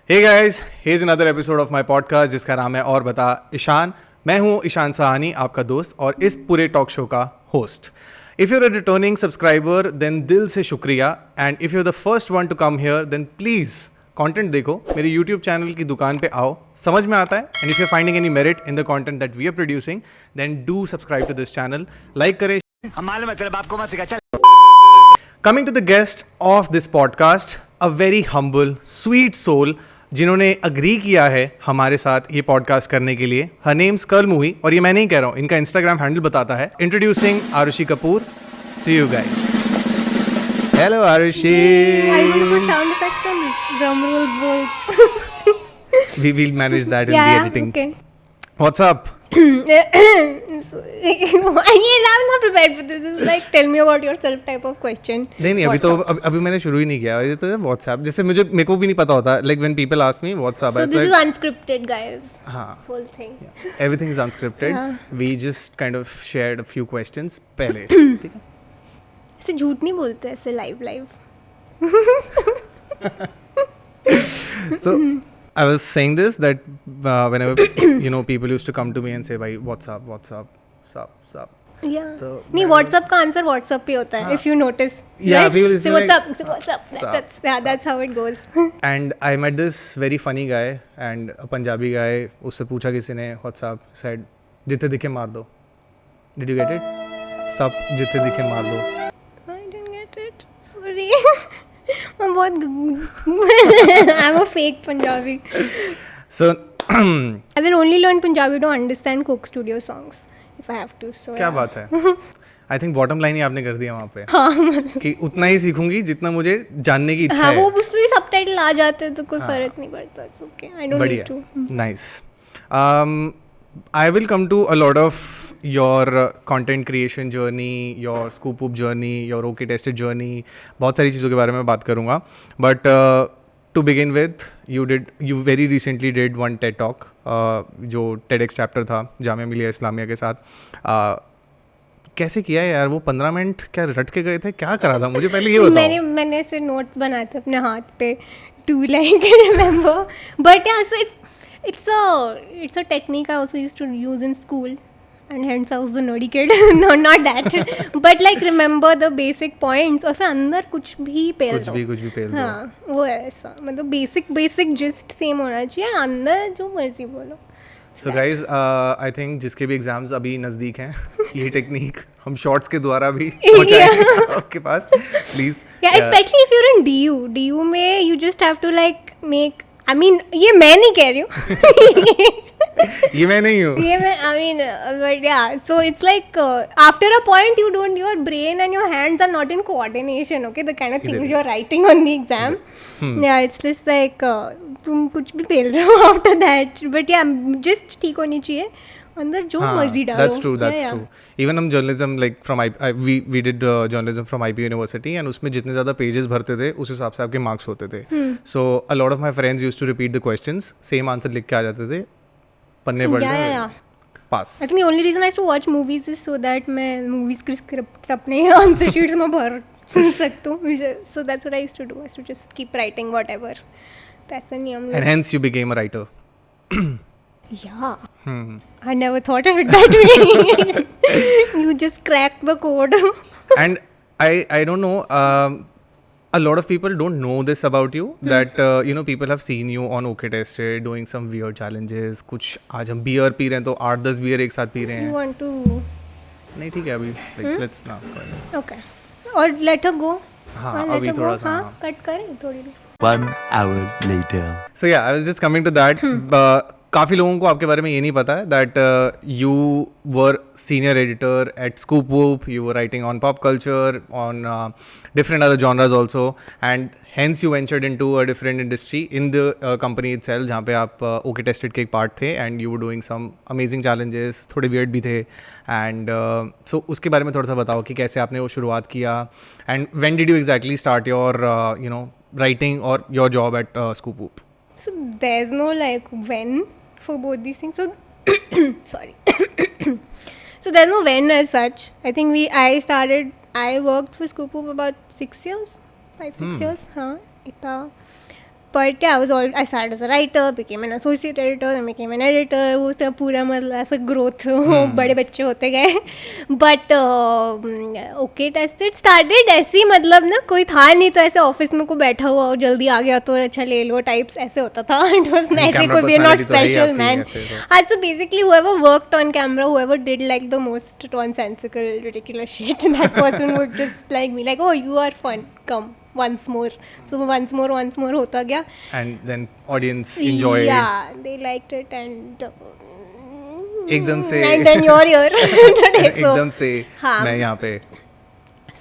Hey guys, here's another episode of my podcast जिसका नाम है और बता ईशान. मैं हूँ ईशान साहनी, आपका दोस्त और इस पूरे टॉक शो का host. If you're a returning subscriber, then दिल से शुक्रिया. And if you're the first one to come here, then please content देखो, मेरे YouTube चैनल की दुकान पे आओ, समझ में आता है. And if you're finding any merit in the content that we are producing, then do subscribe to this channel. Like करें. हम मालूम है तेरे बाप को मत सिखा चल. Coming to the guest of this podcast, a very humble, sweet soul, जिन्होंने अग्री किया है हमारे साथ ये पॉडकास्ट करने के लिए. हर नेम्स कर्लमूही, और ये मैं नहीं कह रहा हूँ, इनका इंस्टाग्राम हैंडल बताता है. Introducing Aarushi Kapoor to you guys. Hello Aarushi. I will put sound effects on this. Drum rolls, voice. We will manage that in the editing. Okay. What's up? I'm not prepared for this. This is like tell me about yourself type of question. नहीं अभी मैंने शुरू ही नहीं किया. ये तो WhatsApp जैसे मेरे को भी नहीं पता होता. Like when people ask me what's up, so this is unscripted, guys. हाँ. Full thing. Yeah. Everything is unscripted. We just kind of shared a few questions पहले. ठीक है. ऐसे झूठ नहीं बोलते, ऐसे live. So I was saying this that whenever people used to come to me and say, "Bhai, what's up, sup." Yeah. So नहीं, WhatsApp का आंसर WhatsApp पे होता है. If you notice. Yeah, right? people used say to what's up. That's how it goes. And I met this very funny guy and a Punjabi guy. उससे पूछा किसी ने what's up, said जितने दिखे मार दो. Did you get it? सब जितने दिखे मार दो. I didn't get it. Sorry. I'm a fake Punjabi. So I will only learn Punjabi to understand Coke Studio songs if I have to. So क्या बात है. I think bottom line ही आपने कर दिया वहाँ पे. कि उतना ही सीखूंगी जितना मुझे जानने की इच्छा है. वो उसमें भी सबटाइटल आ जाते हैं तो कोई फर्क नहीं पड़ता. It's okay. I don't need to. Nice. I will come to a lot of your content creation journey, your ScoopWhoop journey, your OK Tested journey. बहुत सारी चीज़ों के बारे में बात करूँगा. But to begin with, you very recently did one TED Talk, जो TEDx chapter था जामिया मिलिया इस्लामिया के साथ. कैसे किया यार वो 15 मिनट? क्या रट के गए थे? क्या करा था? मुझे पहले ये बताओ. मैंने ऐसे नोट्स बनाए थे अपने हाथ पे to like remember. But yeah, so it's a technique I also used to use in school. And hence I was the nerdy kid. No, not that. But like remember the basic points. और फिर अंदर कुछ भी पेल दो. कुछ भी पेल दो. हाँ, वो है ऐसा. मतलब basic gist same होना चाहिए. अंदर जो मर्जी बोलो. So guys, I think जिसके भी एग्जाम्स अभी नज़दीक हैं, ये टेक्निक हम शॉर्ट्स के द्वारा भी पहुंचाएंगे आपके पास. Please. Yeah, especially if you're in DU में you just have to like make. I mean, ये मैं नहीं कह रही हूँ. ये मैं नहीं हूँ. But yeah, so it's like after a point your brain and your hands are not in coordination, okay, the kind of things you're writing on the exam. Yeah, it's just like तुम कुछ भी fail रहे हो after that. But yeah, just ठीक होनी चाहिए. अंदर जो मर्जी डालो. That's true. Even हम journalism like from we did journalism from IB University and उसमें जितने ज़्यादा pages भरते थे उस हिसाब से आपके marks होते थे. So a lot of my friends used to repeat the questions, same answer लिख के आ जाते थे. पन्ने पढ़ yeah. Pass. I think the only reason I used to watch movies is so that मैं movies के scripts अपने answer sheets में भर सुन सकता हूँ. So that's what I used to do. I used to just keep writing whatever. That's the नियम. And hence you became a writer. Yeah. I never thought of it that way. You just cracked the code. And I don't know. A lot of people don't know this about you. That people have seen you on OK Tested doing some weird challenges. कुछ आज हम beer P रहे हैं तो 8-10 beer एक साथ P रहे हैं. You want to? नहीं ठीक है अभी. Like let's now. Okay. और let her go. हाँ अभी थोड़ा सा. हाँ कट करें थोड़ी देर. 1 hour later. So yeah, I was just coming to that. काफ़ी लोगों को आपके बारे में ये नहीं पता है that you were senior editor at ScoopWhoop. You were writing on pop culture, on different other genres also, and hence you ventured into a different industry in the company itself, जहाँ पे आप OK Tested के एक part थे and you were doing some amazing challenges, थोड़े weird भी थे. And so उसके बारे में थोड़ा सा बताओ कि कैसे आपने वो शुरुआत किया and when did you exactly start your writing or your job at ScoopWhoop? So there's no like when for both these things. So sorry. So there's no when as such. I think I worked for ScoopWhoop about 6 years, 5-6 years. हाँ इतना but yeah, I started as a writer, became an associate editor, then became an editor. वो सब पूरा मतलब ऐसा growth बड़े बच्चे होते गए. But okay, it started ऐसे ही, मतलब ना कोई था नहीं तो ऐसे ऑफिस में को बैठा हुआ और जल्दी आ गया तो अच्छा ले लो टाइप्स ऐसे होता था. It was nice. We are not special, man. So basically whoever worked on camera, whoever did like the most nonsensical, ridiculous shit, that person would just like me, like, oh, you are fun, come once more. So once more hota gaya. And then audience enjoyed. Yeah, they liked it and एकदम से and then you're here today. So एकदम से मैं यहाँ पे.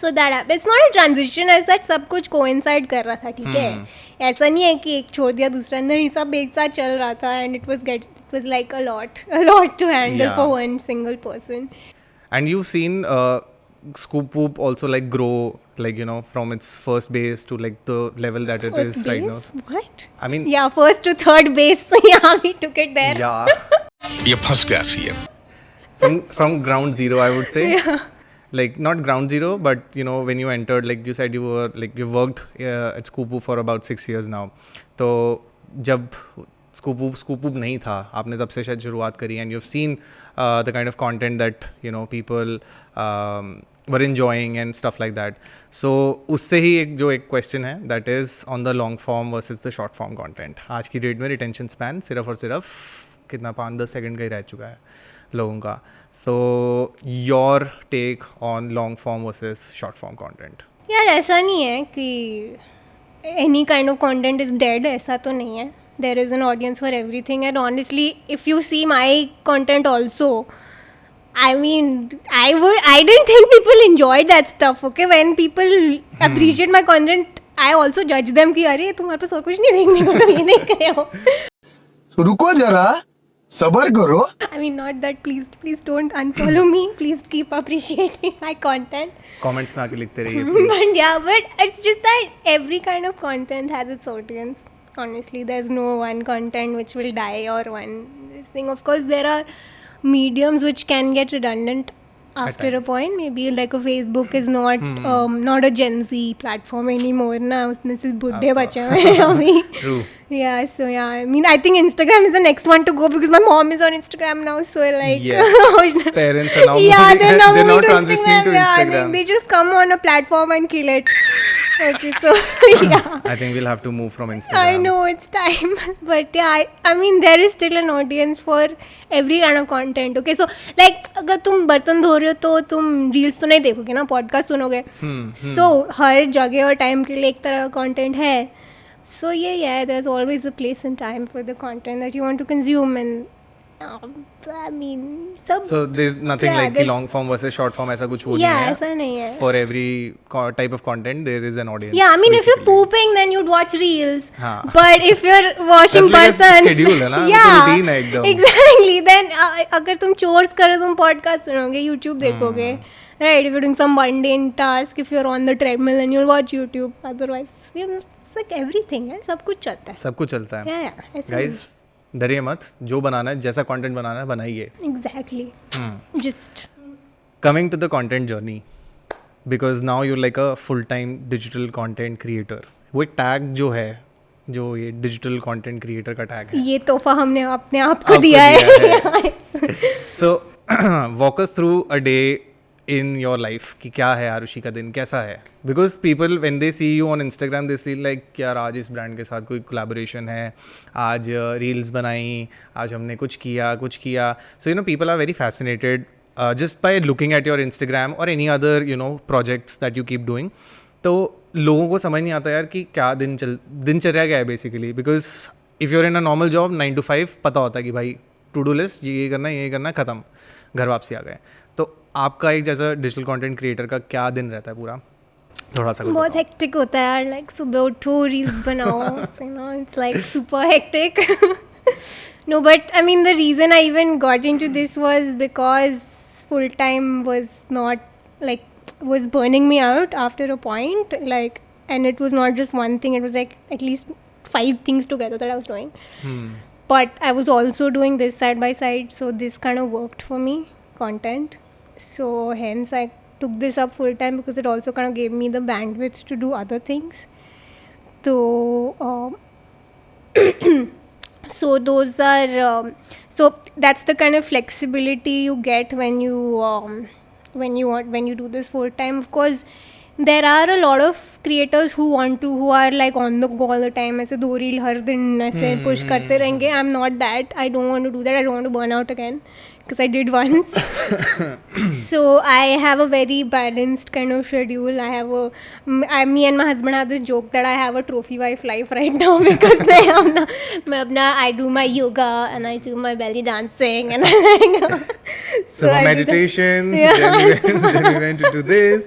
So that happened. It's not a transition as such. सब कुछ coincide कर रहा था, ठीक है. ऐसा नहीं है कि एक छोड़ दिया दूसरा, नहीं, सब एक साथ चल रहा था. And it was like a lot to handle for one single person. And you've seen ScoopWhoop also like grow, like, you know, from its first base to like the level that it First is right now. base? What? I mean, Yeah, first to third base. Yeah, we took it there. yeah, ये फंस गया CM. from ground zero, I would say. Like not ground zero, but you know, when you entered, like you said, you worked at ScoopWhoop for about 6 years now. तो जब ScoopWhoop नहीं था, आपने तब से शायद शुरुआत करी, and you've seen the kind of content that, you know, people were enjoying and stuff like that. So उससे ही एक question है, that is on the long form versus the short form content. आज की डेट में retention span सिर्फ और सिर्फ कितना 5-10 सेकंड का ही रह चुका है लोगों का. So your take on long form versus short form content? यार ऐसा नहीं है कि any kind of content is dead, ऐसा तो नहीं है. There is an audience for everything, and honestly, if you see my content also, I mean, I didn't think people enjoyed that stuff. Okay, when people appreciate my content, I also judge them कि अरे तुम्हारे पास और कुछ नहीं देखने को, तुम ये देख रहे हो. रुको जरा, सबर करो. I mean, not that. Please don't unfollow me. Please keep appreciating my content. Comments में आके लिखते रहिए. But yeah, but it's just that every kind of content has its audience. Honestly, there's no one content which will die or one this thing. Of course, there are mediums which can get redundant after a point. Maybe like a Facebook is not a Gen Z platform anymore. ना उसमें सिर्फ बुड्ढे बचे हैं अभी. True. Yeah, so yeah, I mean, I think Instagram is the next one to go because my mom is on Instagram now. So like, Yes. Parents are now yeah, they're now they're moving to transitioning to Yeah, Instagram. they just come on a platform and kill it. Okay, so yeah. I think we'll have to move from Instagram. I know it's time, but yeah, I mean there is still an audience for every kind of content. Okay, so like अगर तुम बर्तन धो रहे हो तो तुम reels तो नहीं देखोगे ना, पॉडकास्ट सुनोगे. So हर जगह और टाइम के लिए एक तरह का content है. So yeah, there's always a place and time for the content that you want to consume, and I mean, So there's nothing yeah, like long form versus short form, ऐसा कुछ वो नहीं yeah, है. ऐसा नहीं है. For every type of content, there is an audience. Yeah, I mean, if you're basically. pooping, then you'd watch reels. हाँ. But if you're washing That's like a buttons, schedule है ना, yeah, वो तो routine है एकदम. exactly. Then अगर तुम chores करो, तुम podcast सुनोगे, YouTube देखोगे, right? If you're doing some mundane task, if you're on the treadmill, then you'll watch YouTube. Otherwise, it's like everything है, सब कुछ चलता है. सब कुछ चलता है. Yeah, ऐसा Guys, डरिए मत, जो बनाना है, जैसा कंटेंट बनाना है, बनाइए. exactly. Just Coming to the content journey, because now you're like a full-time digital content creator. वो एक टैग जो है, जो ये डिजिटल कंटेंट क्रिएटर का टैग है, ये तोहफा हमने अपने आप को आपको दिया दिया है. so walk us through a day in your life कि क्या है आरुषि का दिन, कैसा है? Because people when they see you on Instagram they see like यार आज इस ब्रांड के साथ कोई collaboration है, आज रील्स बनाई, आज हमने कुछ किया. So you know people are very fascinated just by looking at your Instagram or any other you know projects that you keep doing. तो लोगों को समझ नहीं आता यार कि क्या दिनचर्या क्या है basically. Because if you're in a normal job 9 to 5 पता होता है कि भाई टू डू लिस्ट ये करना ख़त्म, घर वापसी आ गए. तो आपका एक जैसा डिजिटल कंटेंट क्रिएटर का क्या दिन रहता है पूरा, थोड़ा सा कुछ बहुत बताओ. हेक्टिक होता है यार. लाइक सुबह उठो, रील्स बनाओ, you know, it's like super hectic. No, but I mean the reason I even got into this was because full time was burning me out after a point, like, and it was not just one thing, it was like at least 5 things together that I was doing. But I was also doing this side by side, so this kind of worked for me, content. So hence I took this up full time because it also kind of gave me the bandwidth to do other things. So So those are so that's the kind of flexibility you get when you do this full time. Of course, there are a lot of creators who are like on the go all the time. ऐसे 2 reel हर दिन ऐसे push करते रहेंगे. I'm not that. I don't want to do that. I don't want to burn out again because I did once. So I have a very balanced kind of schedule. Me and my husband have this joke that I have a trophy wife life right now because I do my yoga and I do my belly dancing and So meditation, then we went to do this,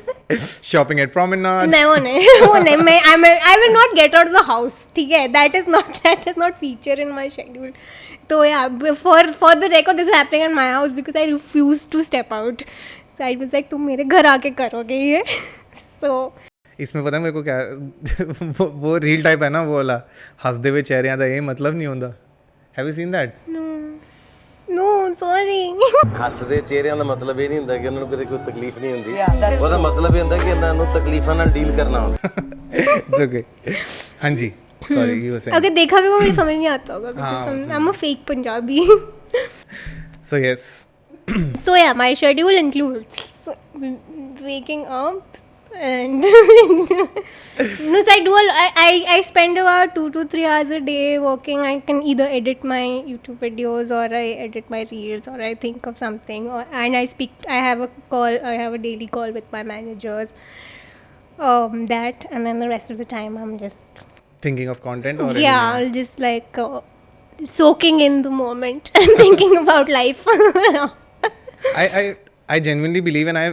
shopping at Promenade. No, I will not get out of the house. Okay? That is not feature in my schedule. So yeah, for the record, this is happening in my house because I refuse to step out. So I was like, तुम मेरे घर आके करोगे ये. So इसमें पता है मेरे को क्या वो रील टाइप है ना, वो वाला हंसदे हुए चेहरे दा ये मतलब नहीं होता. Have you seen that? no, sorry. ਹੱਸਦੇ ਚਿਹਰਿਆਂ ਦਾ ਮਤਲਬ ਇਹ ਨਹੀਂ ਹੁੰਦਾ ਕਿ ਉਹਨਾਂ ਨੂੰ ਕਦੇ ਕੋਈ ਤਕਲੀਫ ਨਹੀਂ ਹੁੰਦੀ. ਉਹਦਾ ਮਤਲਬ ਇਹ ਹੁੰਦਾ ਕਿ ਇਹਨਾਂ ਨੂੰ ਤਕਲੀਫਾਂ ਨਾਲ ਡੀਲ ਕਰਨਾ ਹੁੰਦਾ. It's okay. हाँ जी. Sorry, you were saying. अगर देखा भी वो मुझे समझ नहीं आता होगा because I'm a fake Punjabi. So yes. So yeah, my schedule includes waking up and no, so I spend about 2 to 3 hours a day working. I can either edit my YouTube videos or I edit my reels or I think of something and I have a daily call with my managers. That and then the rest of the time I'm just Thinking of content or I'll just like soaking in the moment and thinking about life. I genuinely believe, and I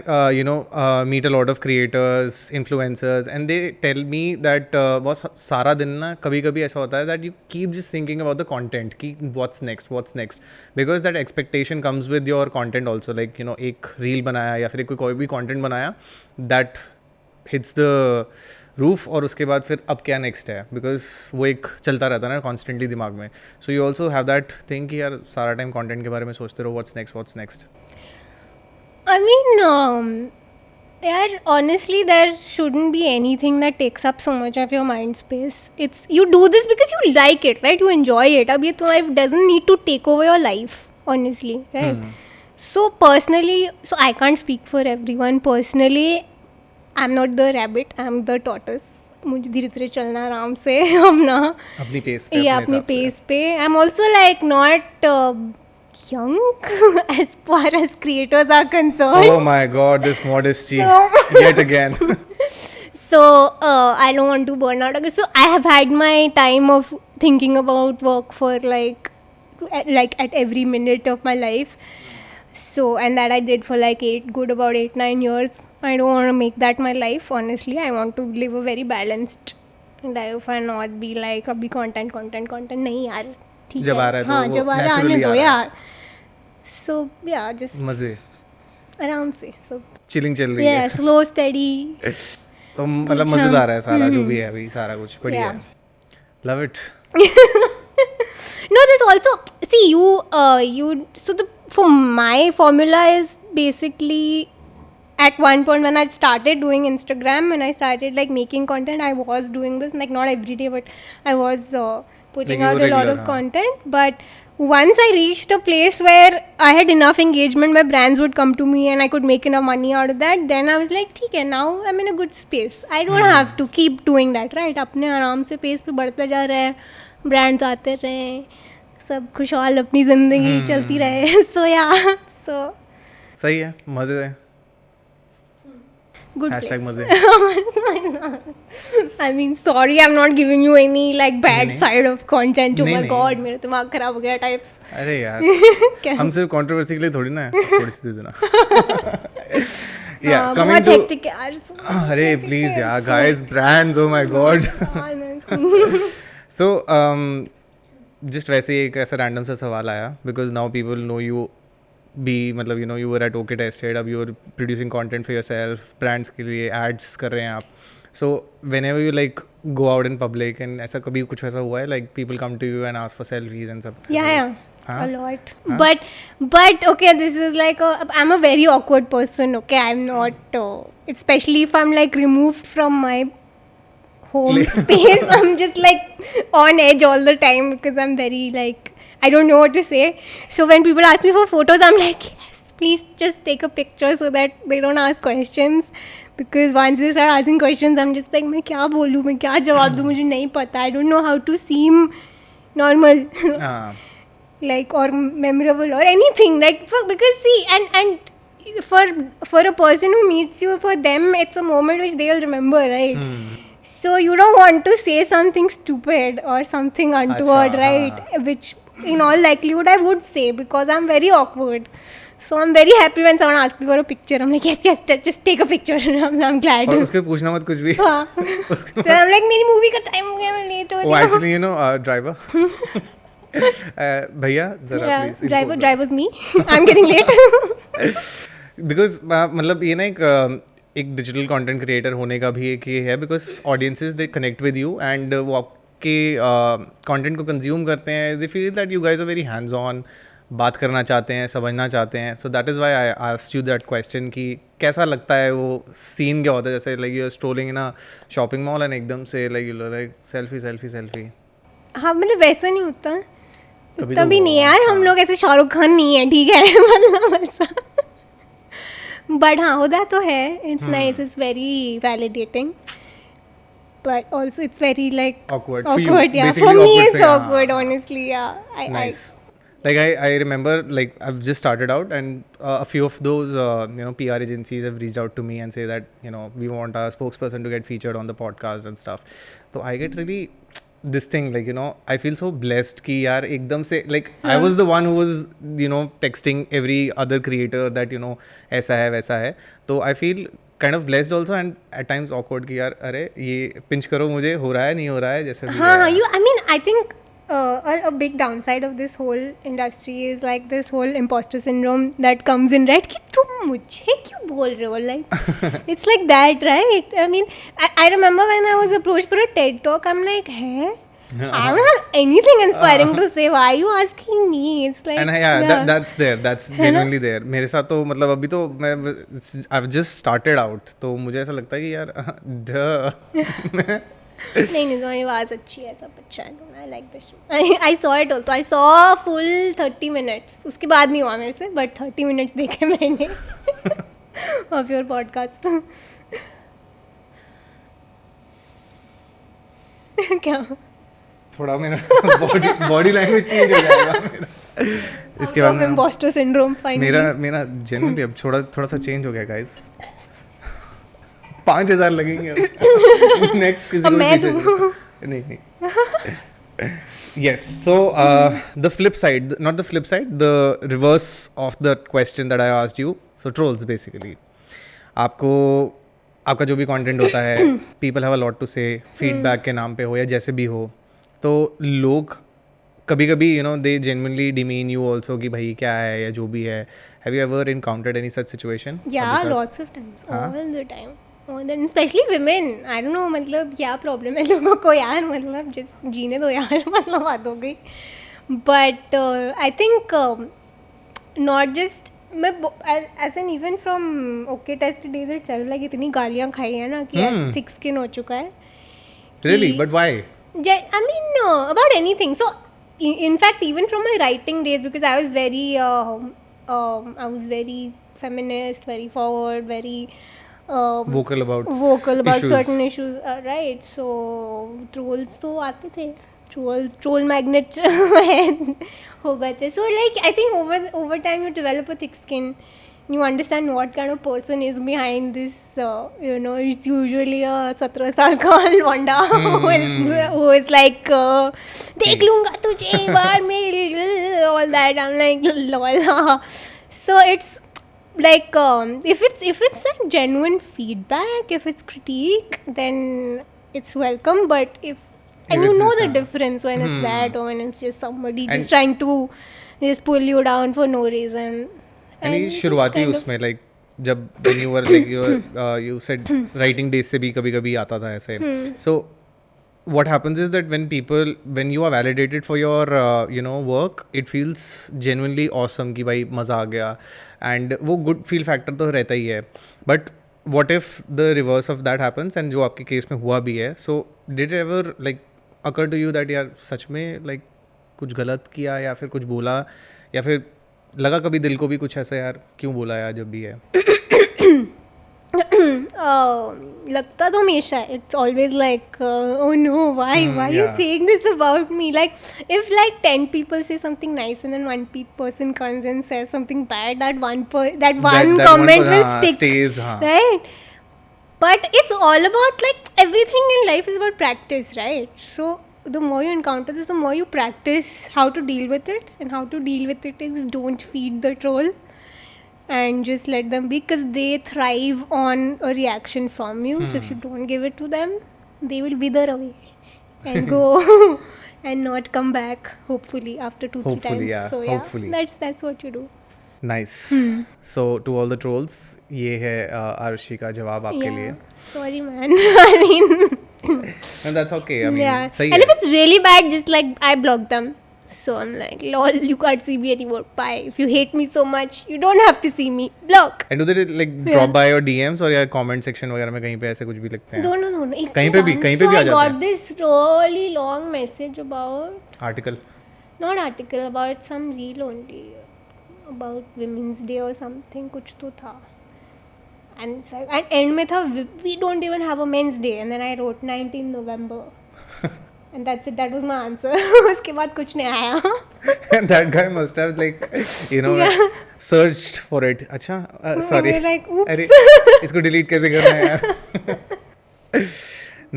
meet a lot of creators, influencers, and they tell me that बहुत सारा दिन ना कभी ऐसा होता है that you keep just thinking about the content, कि what's next, because that expectation comes with your content also, like एक reel बनाया या फिर कोई भी content बनाया, that hits the रूफ और उसके बाद फिर अब क्या नेक्स्ट है, बिकॉज वो एक चलता रहता है ना कॉन्स्टेंटली दिमाग में. So you also have that thing कि यार सारा टाइम कंटेंट के बारे में सोचते रहो, what's next. I mean, honestly, there shouldn't be anything that takes up so much of your mind space. You do this because you like it, right? You enjoy it. Ab ye life doesn't need to take over your life, honestly, right? So personally, I can't speak for everyone. Personally, I'm not the rabbit, I'm the tortoise. मुझे धीरे धीरे चलना आराम से अपनी pace पे. अपनी pace पे. I'm also like not young as far as creators are concerned. Oh my god, this modesty yet again. So I don't want to burn out. So I have had my time of thinking about work for like at every minute of my life. So and that I did for like about 8-9 years. I don't want to make that my life, honestly. I want to live a very balanced life and not be like अभी content नहीं यार ठीक है. जब आ रहा है तो हाँ जब आ रहा है आने दो यार. So yeah, just मजे आराम से. So चिलिंग चल रही है. slow steady. तो मतलब मजेदार है सारा जो भी है अभी, सारा कुछ बढ़िया है. Love it. No, there's also for my formula is basically at one point when I started doing Instagram and I started like making content, I was doing this like not every day, but I was putting like out a lot of content. But once I reached a place where I had enough engagement, my brands would come to me and I could make enough money out of that, then I was like, okay, now I'm in a good space. I don't have to keep doing that, right? अपने आराम से pace पे बढ़ता जा रहा है, brands आते रहे, सब खुशहाल अपनी ज़िंदगी चलती रहे. So yeah, so सही है, मजे है. good Hashtag place. मजे. I mean, sorry, I'm not giving you any like bad नहीं. side of content. Oh नहीं, my नहीं. god, मेरा दिमाग खराब हो गया types. अरे यार क्या? हम सिर्फ कंट्रोवर्सी के लिए थोड़ी ना है, थोड़ी सी दे देना. Yeah, coming बहुत to hectic यार. अरे प्लीज यार guys, brands, oh my god. So just वैसे ही एक ऐसा रैंडम सा सवाल आया, because now people know you मतलब you were at OK Tested, अब you're producing content for yourself, brands के लिए ads कर रहे हैं आप. So whenever you like go out in public and ऐसा कभी कुछ ऐसा हुआ है, like people come to you and ask for selfies and stuff? Yeah. Huh? A lot. Huh? But okay, this is like I'm a very awkward person. Okay, I'm not especially if I'm like removed from my home space. I'm just like on edge all the time because I'm very like, I don't know what to say. So when people ask me for photos, I'm like, yes, please just take a picture so that they don't ask questions. Because once they start asking questions, I'm just like, मैं क्या बोलूँ, मैं क्या जवाब दूँ, मुझे नहीं पता. I don't know how to seem normal. Like or memorable or anything like because see and for a person who meets you, for them it's a moment which they'll remember, right? So you don't want to say something stupid or something untoward, right? Which in all likelihood I would say because I'm very awkward. So I'm very happy when someone asks me for a picture. I'm like, yes, just take a picture. I'm glad. और उसके पूछना मत कुछ भी. हाँ. So I'm like, मेरी movie का time हो गया, मैं late हो रही हूँ. Oh, actually, you know, driver. भैया जरा please. Driver's me. I'm getting late. Because मतलब ये ना एक डिजिटल कंटेंट क्रिएटर होने का भी एक ये है because audiences they connect with you and वो आपके कंटेंट को कंज्यूम करते हैं. They feel that you guys are very hands on, बात करना चाहते हैं, समझना चाहते हैं. So that is why I asked you that question कि कैसा लगता है वो सीन, क्या होता है जैसे like you are strolling in a shopping mall and एकदम से लाइक सेल्फी. हाँ मतलब वैसा नहीं होता तभी नहीं यार, हम लोग ऐसे शाहरुख खान नहीं है, ठीक है. मतलब ऐसा बट हाँ होता तो है. It's nice, it's very validating but also it's very like awkward for you, yeah, basically for me awkward it's awkward honestly. Yeah, nice. Like I remember like I've just started out and a few of those PR agencies have reached out to me and say that we want our spokesperson to get featured on the podcast and stuff. So I get really this thing like I feel so blessed कि यार एकदम से like I was the one who was texting every other creator that ऐसा है वैसा है. तो I feel kind of blessed also and at times awkward कि यार अरे ये pinch करो मुझे, हो रहा है नहीं हो रहा है जैसे भी. हाँ, I mean I think a big downside of this whole industry is like this whole imposter syndrome that comes in, right? कि तुम मुझे क्यों बोल रहे हो, like it's like that, right? I mean I remember when I was approached for a TED talk, I'm like, hey, I don't have anything inspiring to say. Why are you asking me? It's like, and yeah, that's genuinely there. मेरे साथ तो मतलब अभी तो मैं I've just started out, तो मुझे ऐसा लगता है कि यार नहीं तुम्हारी आवाज़ अच्छी है, सब अच्छा है. I like the show. I saw it also. I saw full 30 minutes. उसके बाद नहीं हुआ मेरे से, but 30 minutes देखे मैंने of your podcast. क्या थोड़ा मेरा बॉडी लैंग्वेज चेंज हो जाएगा मेरा इसके बाद. imposter syndrome finally. मेरा जेन्युइनली अब थोड़ा सा चेंज हो गया गाइस. 5,000 लगेंगे नेक्स्ट किसी को पीछे नहीं. Yes, so the flip side, not the flip side, the reverse of the question that I asked you. So trolls basically. आपका जो भी कंटेंट होता है, people have a lot to say, feedback के नाम पे हो या जैसे भी हो, तो लोग कभी-कभी they genuinely demean you also कि भाई क्या है या जो भी है. Have you ever encountered any such situation? Yeah, lots of times, all the time. Then especially women, I don't know मतलब क्या प्रॉब्लम है लोगों को यार, मतलब जिस जीने दो यार, मतलब बात हो गई. But I think not just मैं as an even from okay test days itself like इतनी गालियाँ खाई है ना कि थिक स्किन हो चुका है. Really? But why? I mean about anything. So in fact even from my writing days, because I was very feminist, very forward, very vocal about issues. certain issues, right? So trolls तो आते थे, troll magnet हो गए थे. So like I think over time you develop a thick skin, you understand what kind of person is behind this. It's usually a 17 साल का लौंडा who is like देख लूँगा तुझे बार में, all that. I'm like lol. So it's like if it's like genuine feedback, if it's critique, then it's welcome. But if and you know the difference when it's that or when it's just somebody just trying to just pull you down for no reason. And शुरुआती उसमें like जब when you were like you said writing days से भी कभी-कभी आता था ऐसे. So what happens is that when you are validated for your work, it feels genuinely awesome कि भाई मज़ा आ गया, and वो good feel factor तो रहता ही है. But what if the reverse of that happens and जो आपके केस में हुआ भी है, so did it ever like occur to you that यार सच में like कुछ गलत किया या फिर कुछ बोला या फिर लगा कभी दिल को भी कुछ ऐसा यार क्यों बोला यार जब भी है? लगता तो हमेशा it's always like oh no why you saying this about me, like if like 10 people say something nice and then one person comes and says something bad, that one comment will stick, right? But it's all about like everything in life is about practice, right? So the more you encounter this, the more you practice how to deal with it, and how to deal with it is don't feed the troll and just let them be, because they thrive on a reaction from you. So if you don't give it to them, they will wither away and go and not come back, hopefully after 2-3 times. Yeah, so hopefully. That's what you do. Nice. So to all the trolls, ये है आरुषि का जवाब आपके लिए. Sorry man. I mean And that's okay. I mean, सही and है. if it's really bad, just like I block them. So I'm like, lol, you can't see me anymore. Bye. If you hate me so much, you don't have to see me. Block. And do they like drop by your DMs or या comment section वगैरह में कहीं पे ऐसे कुछ भी लिखते हैं? No. कहीं पे भी आ जाते हैं. I got this really long message about Article. not article, about some reel only, about Women's Day or something, कुछ तो था. And it's like, and end में था, we don't even have a Men's Day, and then I wrote 19 November. And that's it. That was my answer. उसके बाद कुछ नहीं आया. And that guy must have like, you know, searched for it. अच्छा, sorry. And like, oops. अरे इसको delete कैसे करना है यार?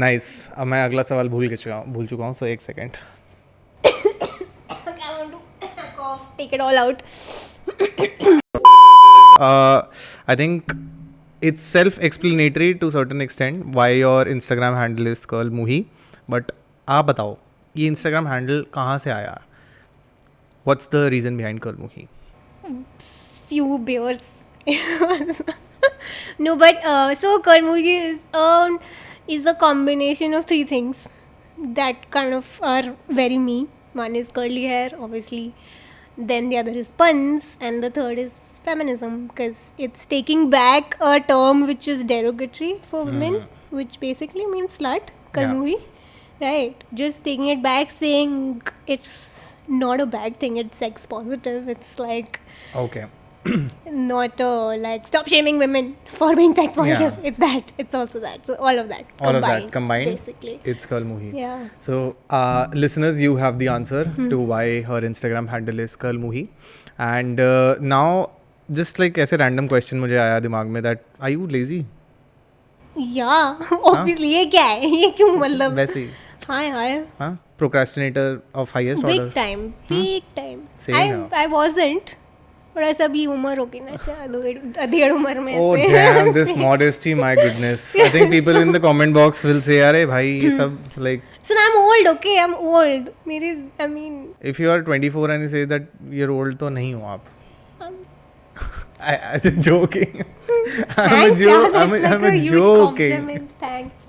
Nice. अब मैं अगला सवाल भूल चुका हूँ. So एक second. Okay, I want to cough. Take it all out. I think it's self-explanatory to certain extent why your Instagram handle is Curlmoohi, but आप बताओ ये Instagram handle कहाँ से आया? What's the reason behind Curlmoohi? Few beers. No, but so Curlmoohi is a combination of 3 things that kind of are very me. One is curly hair, obviously. Then the other is puns, and the third is feminism, because it's taking back a term which is derogatory for women, which basically means slut, Curlmoohi. Right, just taking it back, saying it's not a bad thing, it's sex positive. It's like Okay. not like stop shaming women for being sex positive. It's that, it's also that. So all of that combined basically, it's Curlmoohi. Yeah. So listeners, you have the answer to why her Instagram handle is Curlmoohi. And now just like ऐसे random question मुझे आया दिमाग में, that are you lazy? Yeah, obviously. ये क्या है, ये क्यों मतलब वैसे ही. हाँ. Procrastinator of highest order. Big time. Same I wasn't. थोड़ा सा भी उम्र होगी ना, अधेड़ उम्र में. Oh damn, this modesty, my goodness. I think people in the comment box will say, अरे भाई ये सब like. So I'm old, okay? I'm old. I mean. If you are 24 and you say that you're old, तो नहीं हो आप. I'm joking. I'm joking. Thanks.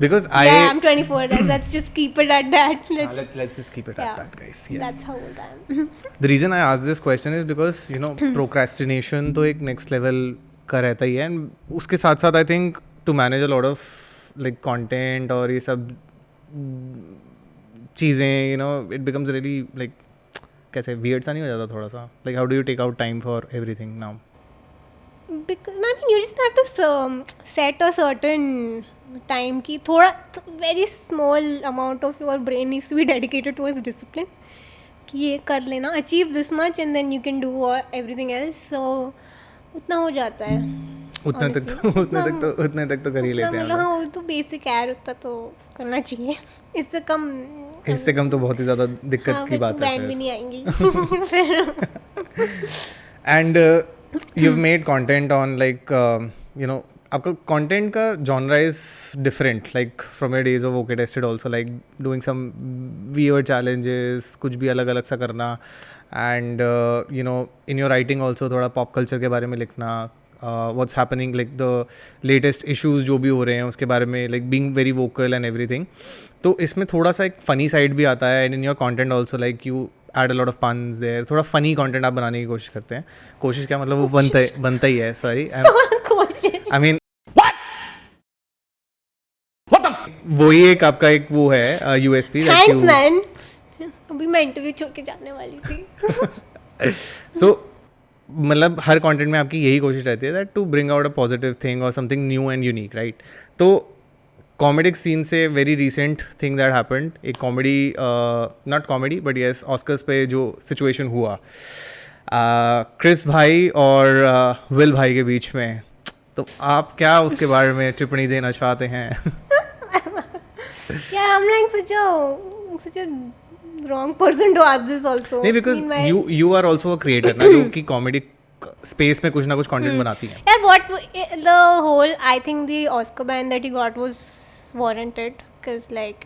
Because I'm 24. Let's just keep it at that. Let's just keep it at that, guys. Yes. That's how old I am. The reason I asked this question is because, you know, procrastination तो एक next level का रहता ही है, and उसके साथ साथ I think to manage a lot of like content और ये सब चीज़ें, you know, it becomes really like कैसे weird सा नहीं हो जाता थोड़ा सा? Like how do you take out time for everything now? Because you just have to set a certain time की थोड़ा very small amount of your brain needs to be dedicated towards discipline, कि ये कर लेना, achieve this much and then you can do everything else. So उतना हो जाता है. उतने तक तो कर ही लेते हैं. मतलब हाँ, वो तो बेसिक है, उतना तो करना चाहिए. इससे कम तो बहुत ही ज़्यादा दिक्कत की बात है. ब्रांड भी नहीं आएंगी. And you've made content on like you know, आपका content का genre is different, like from your days of OK Tested also, like doing some weird challenges, कुछ भी अलग अलग सा करना, and you know, in your writing also थोड़ा pop culture के बारे में लिखना, what's happening, like the latest issues जो भी हो रहे हैं उसके बारे में, like being very vocal and everything. तो इसमें थोड़ा सा एक funny side भी आता है, and in your content also like you add a lot of puns there. थोड़ा funny content आप बनाने की कोशिश करते हैं. कोशिश क्या मतलब वो बनता ही है. Sorry. I mean, वही एक आपका एक वो है USP that thanks you man. अभी मैं इंटरव्यू छोड़ के जाने वाली थी. so मतलब हर कंटेंट में आपकी यही कोशिश रहती है that to bring out a positive thing और something new and unique, right? तो कॉमेडिक सीन से very recent thing that happened, एक comedy, not comedy but yes, Oscars पे जो सिचुएशन हुआ क्रिस भाई और विल भाई के बीच में, तो आप क्या उसके बारे में टिप्पणी देना चाहते हैं? Yeah, I'm like such a wrong person to ask this also. नहीं, because you are also a creator ना, जो कि कॉमेडी स्पेस में कुछ ना कुछ कंटेंट बनाती है. Yeah, what the whole, I think the Oscar ban that he got was warranted, because like,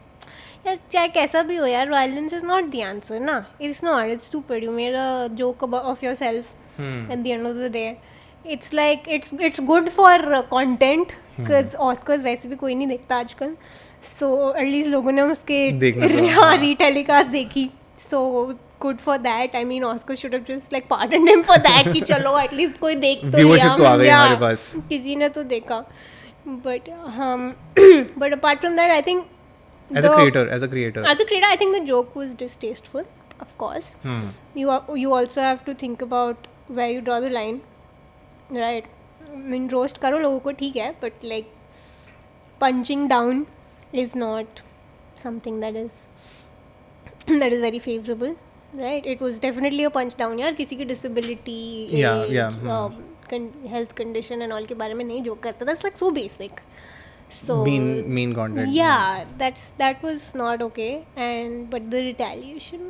यार चाहे कैसा भी हो यार, violence is not the answer ना. It's not, it's stupid. You made a joke of yourself at the end of the day. It's like it's good for content, because Oscars वैसे भी कोई नहीं देखता आजकल. So at least लोगों ने उसके रीटेलीकास्ट देखी. So good for that. I mean, Oscar should have just like pardoned him for that. कि चलो at least कोई देख तो लिया. Viewership तो आ गई हमारे पास. किसी ने तो देखा. But but apart from that, I think as a creator, I think the joke was distasteful. Of course, you also have to think about where you draw the line, right? I mean, roast करो लोगों को ठीक है, but like punching down is not something that is very favorable, right? It was definitely a punch down यार. किसी की disability, health condition and all के बारे में नहीं joke करता. That's like so basic. So mean content. Yeah, that was not okay. But the retaliation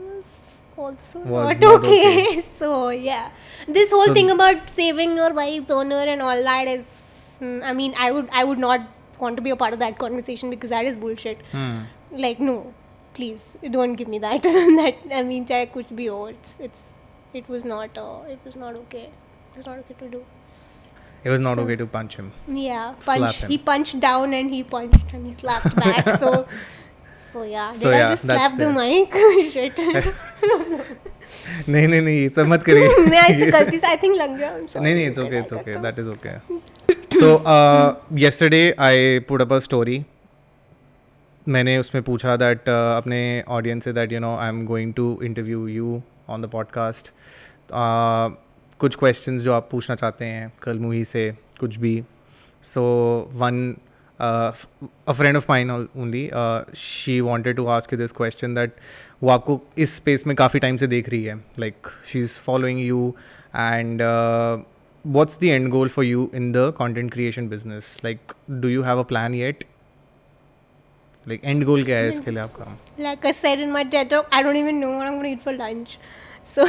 was not okay. So yeah, this whole thing about saving your wife's honor and all that is, I mean, I would not want to be a part of that conversation, because that is bullshit. Like, no, please don't give me that. That, I mean, चाहे कुछ भी हो, it was not okay. It was not okay to do. It was not okay to punch him. Yeah, Slap him. He punched down and he punched and he slapped back. So yeah, did I just slap the mic? Shit. नहीं सब मत करिए. मैं ऐसे गलती से I think लग गया. I'm sorry. नहीं, it's okay. That is okay. So yesterday I put up a story. मैंने उसमें पूछा that अपने audience से that I'm going to interview you on the podcast. कुछ questions जो आप पूछना चाहते हैं कर्लमूही से, कुछ भी. So one a friend of mine only, she wanted to ask you this question that वो आपको इस space में काफ़ी time से देख रही है, like she's following you, and what's the end goal for you in the content creation business? Like, do you have a plan yet? Like, end goal क्या है इसके लिए आपका? Like I said in my TEDTalk, I don't even know what I'm going to eat for lunch. So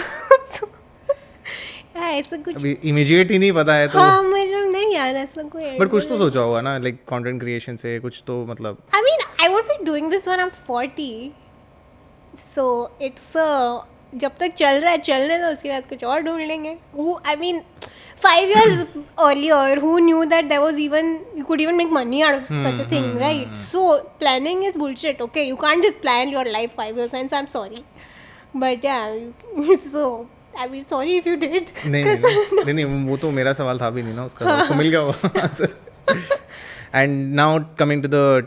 yeah, ऐसा कुछ अभी immediate ही नहीं पता है तो. हाँ, मतलब नहीं यार, ऐसा कोई. But कुछ तो सोचा होगा ना, like content creation से कुछ तो मतलब. I mean, I won't be doing this when I'm 40. So it's जब तक चल रहा है चलने दो, उसके बाद कुछ और ढूंढ लेंगे. I mean, 5 years earlier, who knew that there was you could even make money out of such a thing, right? So planning is bullshit. Okay, you can't just plan your life 5 years hence. I'm sorry, but yeah, so I mean, sorry if you did. नहीं वो तो मेरा सवाल था भी नहीं ना उसका, उसको मिल गया वो answer. And now coming to the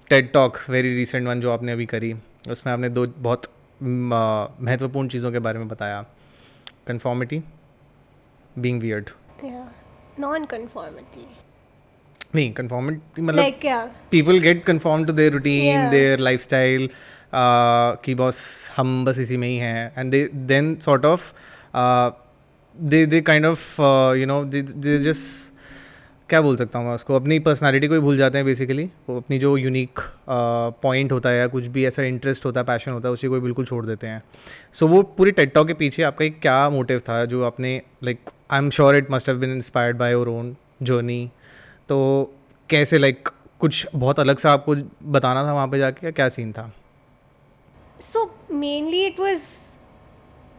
TED Talk, very recent one जो आपने अभी करी, उसमें आपने दो बहुत महत्वपूर्ण चीज़ों के बारे में बताया. Conformity, being weird. Yeah, non-conformity. नहीं, conformity मतलब like yeah, people get conformed to their routine, Yeah. their lifestyle, कि बस हम बस इसी में ही हैं, and they then sort of they kind of they just क्या बोल सकता हूँ मैं उसको, अपनी पर्सनालिटी को ही भूल जाते हैं बेसिकली. वो अपनी जो यूनिक पॉइंट होता है या कुछ भी ऐसा इंटरेस्ट होता है, पैशन होता है, उसी को ही बिल्कुल छोड़ देते हैं. सो वो पूरी टेड टॉक के पीछे आपका एक क्या मोटिव था जो आपने, like I am sure it must have been inspired by your own journey. तो कैसे, लाइक कुछ बहुत अलग सा आपको बताना था वहाँ पे जाके, क्या सीन था? so mainly it was,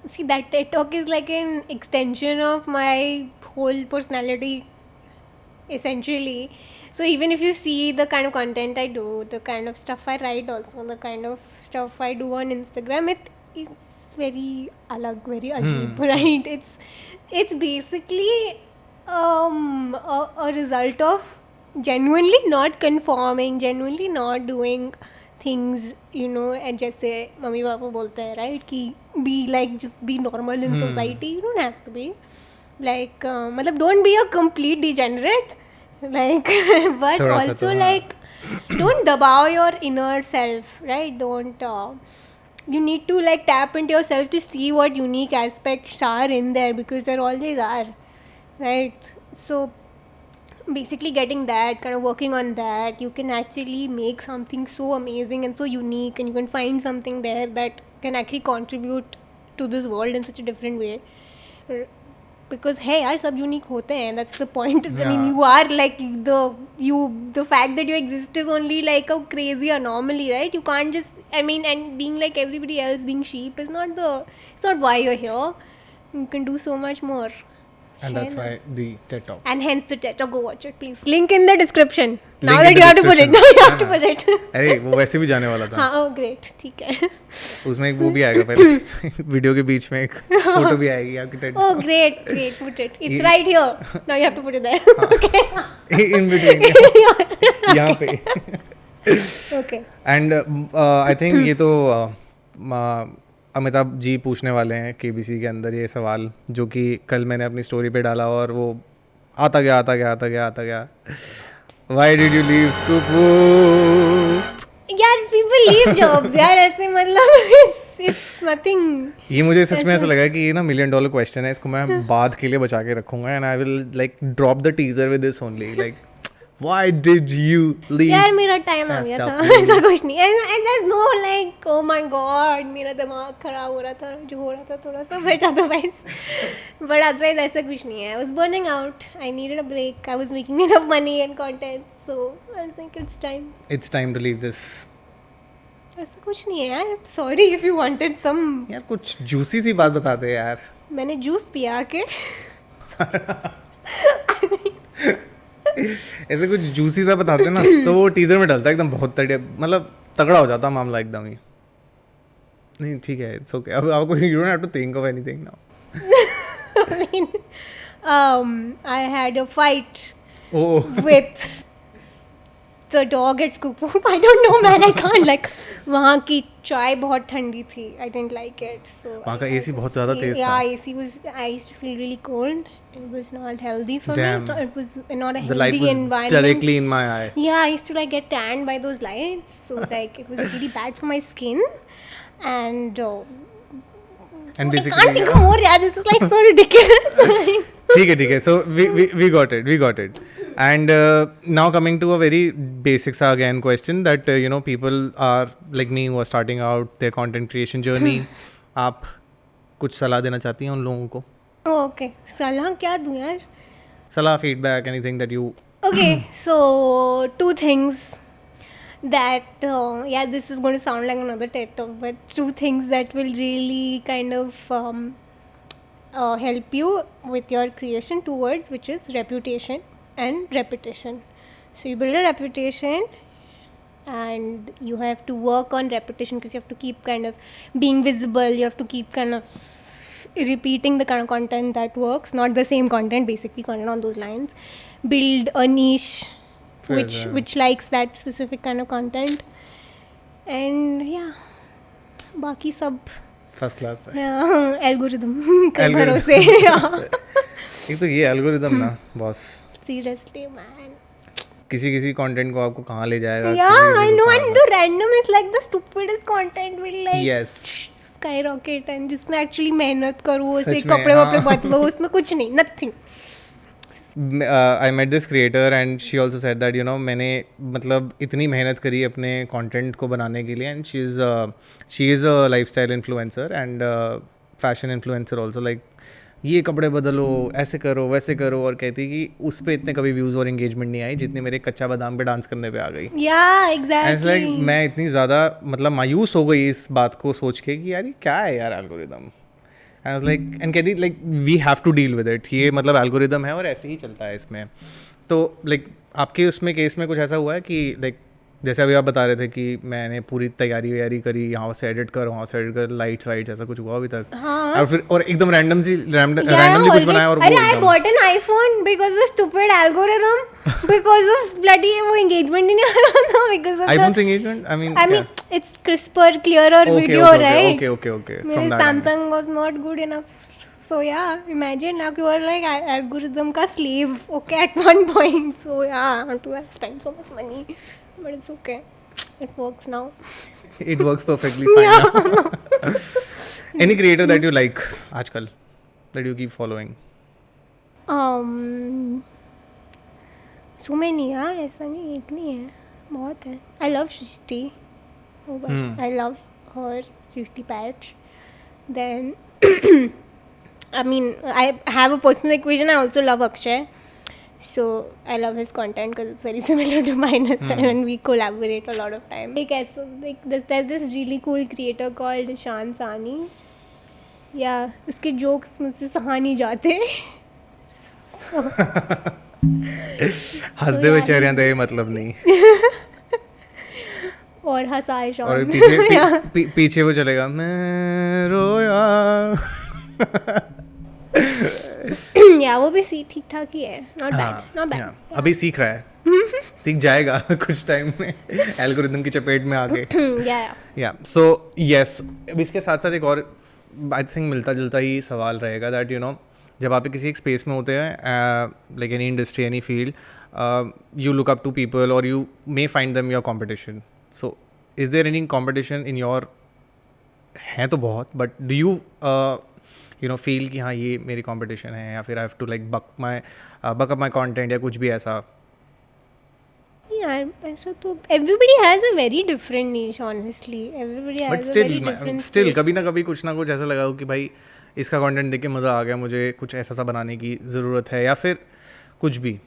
see, that TED Talk is like an extension of my whole personality, essentially. So even if you see the kind of content I do, the kind of stuff I write also, the kind of stuff I do on Instagram, it's very alag, very ajeeb, right? It's basically A result of genuinely not conforming, genuinely not doing things, and जैसे mummy papa बोलते हैं, right, कि be like, just be normal in society. You don't have to be like, मतलब don't be a complete degenerate, like, but also like don't dabao your inner self, right? Don't you need to like tap into yourself to see what unique aspects are in there, because there always are, right? So basically getting that, kind of working on that, you can actually make something so amazing and so unique, and you can find something there that can actually contribute to this world in such a different way. Because hey yaar, sab unique hote hain, that's the point. I mean, you are like the fact that you exist is only like a crazy anomaly, right? You can't just, I mean, and being like everybody else, being sheep is not it's not why you're here. You can do so much more. And that's why the TED Talk. And hence the TED Talk. Go watch it, please. Link in the description. Now that you have to put it. Now you have to put it. अरे वो वैसे भी जाने वाला था. हाँ, oh great, ठीक है. उसमें एक वो भी आएगा पहले. वीडियो के बीच में एक फोटो भी आएगी आपकी TED. Oh great, put it. It's right here. Now you have to put it there. Okay. In between. यहाँ पे. Okay. And I think ये तो अमिताभ जी पूछने वाले हैं KBC के अंदर ये सवाल, जो कि कल मैंने अपनी स्टोरी पे डाला और वो आता गया. Why did you leave ScoopWhoop? यार people leave jobs यार, ऐसे मतलब it's nothing. ये मुझे सच में ऐसा लगा कि ये ना $1 million क्वेश्चन है, इसको मैं बाद के लिए बचा के रखूंगा and I will like drop the teaser with this only, like why did you leave? यार मेरा टाइम आ गया था, ऐसा कुछ नहीं. And there's no like, oh my god, मेरा दिमाग खराब हो रहा था, जो हो रहा था थोड़ा सा, but otherwise ऐसा कुछ नहीं है. I was burning out, I needed a break, I was making enough money and content, so I was like it's time to leave this. ऐसा कुछ नहीं है यार. Sorry if you wanted some. यार कुछ जूसी सी बात बताते यार. मैंने जूस पिया के ऐसे कुछ जूसी सा बताते ना तो वो टीजर में डलता है एकदम, बहुत मतलब तगड़ा हो जाता मामला एकदम ही. नहीं ठीक है, इट्स ओके. अब आपको you don't have to think of anything now. I mean, I had a fight Oh. with the dog at ScoopWhoop. I don't know man, I can't like, वहाँ की चाय बहुत ठंडी थी. I didn't like it. So वहाँ का AC बहुत ज़्यादा तेज था. Yeah, AC was, I used to feel really cold. It was not healthy for Damn. me. It was not a The light healthy was environment. directly in my eye. Yeah, I used to like get tanned by those lights. So like it was really bad for my skin. And basically I can't think of more. Yeah, this is like so ridiculous. ठीक है. So we got it. And now coming to a very basic सा again question that people are like me who are starting out their content creation journey. आप कुछ सलाह देना चाहती हैं उन लोगों को? Okay, सलाह क्या दूँ यार? सलाह, feedback, anything that you. Okay, so 2 things that this is going to sound like another TED Talk, but 2 things that will really kind of help you with your creation. 2 words, which is reputation and repetition. So you build a reputation and you have to work on repetition, because you have to keep kind of being visible. You have to keep kind of repeating the kind of content that works, not the same content, basically content on those lines. Build a niche which likes that specific kind of content, and yeah, बाकी सब first class है. Algorithm के भरोसे. एक तो ये algorithm ना boss, seriously man, किसी कंटेंट को आपको कहाँ ले जाएगा. I know, and the random is like the stupidest content will like yes skyrocket, and जिसमें actually मेहनत करो, ऐसे कपड़े वपड़े बदलो, उसमें कुछ नहीं, nothing. I met this creator and she also said that मैंने मतलब इतनी मेहनत करी अपने कंटेंट को बनाने के लिए, and she is a lifestyle influencer and fashion influencer also, like ये कपड़े बदलो, ऐसे करो वैसे करो, और कहती कि उस पे इतने कभी व्यूज़ और एंगेजमेंट नहीं आई जितने मेरे कच्चा बादाम पे डांस करने पे आ गई. Yeah, exactly. like मैं इतनी ज़्यादा मतलब मायूस हो गई इस बात को सोच के कि यार ये क्या है यार algorithm. I was like, and कहती like we have to deal with it. ये मतलब एल्गोरिदम है और ऐसे ही चलता है इसमें. तो like आपके उसमें केस में कुछ ऐसा हुआ है कि like जैसे अभी आप बता रहे थे कि मैंने पूरी तैयारी वैयारी करी, यहाँ से एडिट कर, वहाँ से एडिट कर, लाइट्स वाइट्स, ऐसा कुछ हुआ अभी तक? हाँ. और फिर और एकदम रैंडमली Yeah, कुछ बनाया और अरे वो I एकदम bought an iPhone because of stupid algorithm, because of bloody वो engagement ही नहीं आ रहा था because of iPhone's engagement. I mean, it's crisper, clearer video, right? Okay. मेरे From that angle. Samsung was not good enough. So yeah, imagine now you are like algorithm ka slave, okay, at one point. So yeah, I want to spend so much money, but it's okay. It works now. It works perfectly fine now. Any creator that you like आजकल that you keep following? So many यार, ऐसा नहीं, एक नहीं है, बहुत है. I love Shrishti. Oh, but I love her, Shrishti Patch. Then I mean, I have a personal equation. I also love Akshay. So I love his content because it's very similar to mine as well, and we collaborate a lot of time. There's this really cool creator called Ishan Sahni. Yeah, उसके jokes मुझसे सहा नहीं जाते. हंसदे हुए चेहरे हैं मतलब नहीं. और हंसा ईशान. और पीछे वो चलेगा, मैं रोया. या वो भी ठीक ठाक ही है. Not bad. अभी सीख रहा है. सीख जाएगा कुछ टाइम में एल्गोरिथम की चपेट में आके. या सो यस, अब इसके साथ साथ एक और आई थिंक मिलता जुलता ही सवाल रहेगा दैट यू नो, जब आप किसी एक स्पेस में होते हैं, like any industry, any field, you look up to people और you may find them your competition. So is there any competition in your, हैं तो बहुत, but do you you know feel कि हाँ ये मेरी कंपटीशन है, या फिर I have to like buck up my content या कुछ भी ऐसा? यार ऐसा तो everybody has a very different niche, honestly. Everybody has a very different still space. कभी ना कभी कुछ ना कुछ ऐसा लगा हो कि भाई इसका कंटेंट देख के मज़ा आ गया, मुझे कुछ ऐसा सा बनाने की ज़रूरत है, या फिर कुछ भी?